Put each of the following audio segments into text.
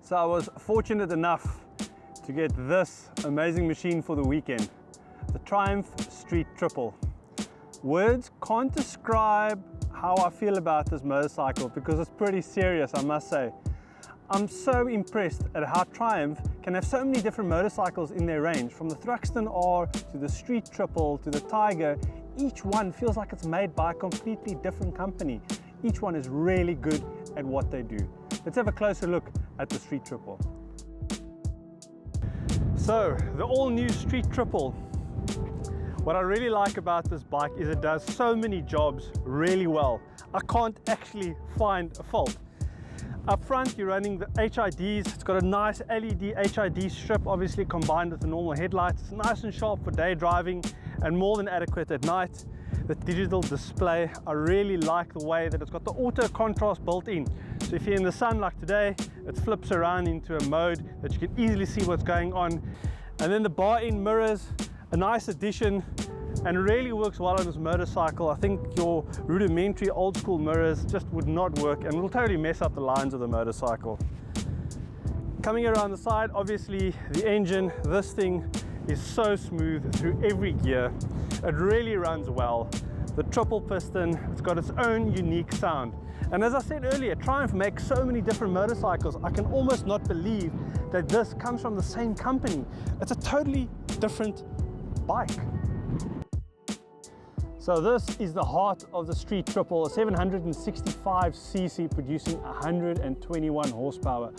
So I was fortunate enough to get this amazing machine for the weekend, the Triumph Street Triple. Words can't describe how I feel about this motorcycle because it's pretty serious, I must say. I'm so impressed at how Triumph can have so many different motorcycles in their range, from the Thruxton R to the Street Triple to the Tiger. Each one feels like it's made by a completely different company. Each one is really good at what they do. Let's have a closer look at the Street Triple. So, the all-new Street Triple. What I really like about this bike is it does so many jobs really well. I can't actually find a fault. Up front, you're running the HIDs. It's got a nice LED HID strip, obviously combined with the normal headlights. It's nice and sharp for day driving and more than adequate at night. The digital display, I really like the way that it's got the auto contrast built in. So if you're in the sun like today, it flips around into a mode that you can easily see what's going on. And then the bar-in mirrors, a nice addition, and really works well on this motorcycle. I think your rudimentary old school mirrors just would not work and will totally mess up the lines of the motorcycle. Coming around the side, obviously the engine, this thing is so smooth through every gear. It really runs well. The triple piston, it's got its own unique sound. And as I said earlier, Triumph makes so many different motorcycles. I can almost not believe that this comes from the same company. It's a totally different bike. So this is the heart of the Street Triple, a 765cc producing 121 horsepower.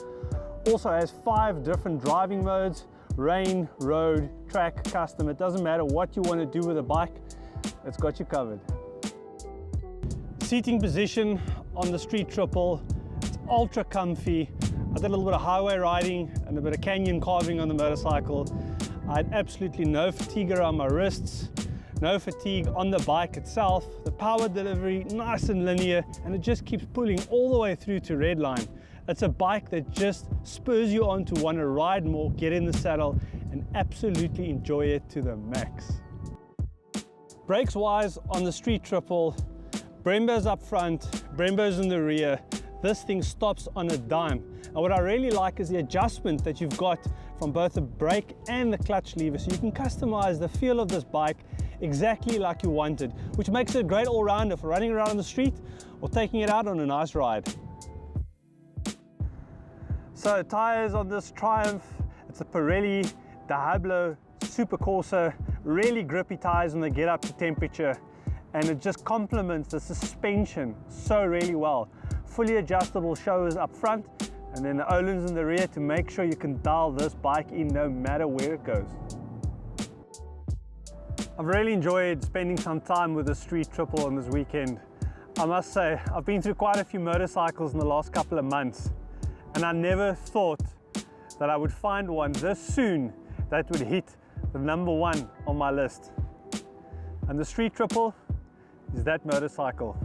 Also has 5 different driving modes: rain, road, track, custom. It doesn't matter what you want to do with a bike, it's got you covered. Seating position on the Street Triple, it's ultra comfy. I did a little bit of highway riding and a bit of canyon carving on the motorcycle. I had absolutely no fatigue around my wrists, no fatigue on the bike itself. The power delivery, nice and linear, and it just keeps pulling all the way through to redline. It's a bike that just spurs you on to want to ride more, get in the saddle, and absolutely enjoy it to the max. Brakes wise on the Street Triple, Brembo's up front, Brembo's in the rear. This thing stops on a dime. And what I really like is the adjustment that you've got from both the brake and the clutch lever, so you can customize the feel of this bike exactly like you wanted, which makes it a great all-rounder for running around on the street or taking it out on a nice ride. So tires on this Triumph, it's a Pirelli Diablo Super Corsa, really grippy tires when they get up to temperature, and it just complements the suspension so really well. Fully adjustable showers up front, and then the Olins in the rear to make sure you can dial this bike in no matter where it goes. I've really enjoyed spending some time with the Street Triple on this weekend. I must say, I've been through quite a few motorcycles in the last couple of months, and I never thought that I would find one this soon that would hit the #1 on my list. And the Street Triple is that motorcycle.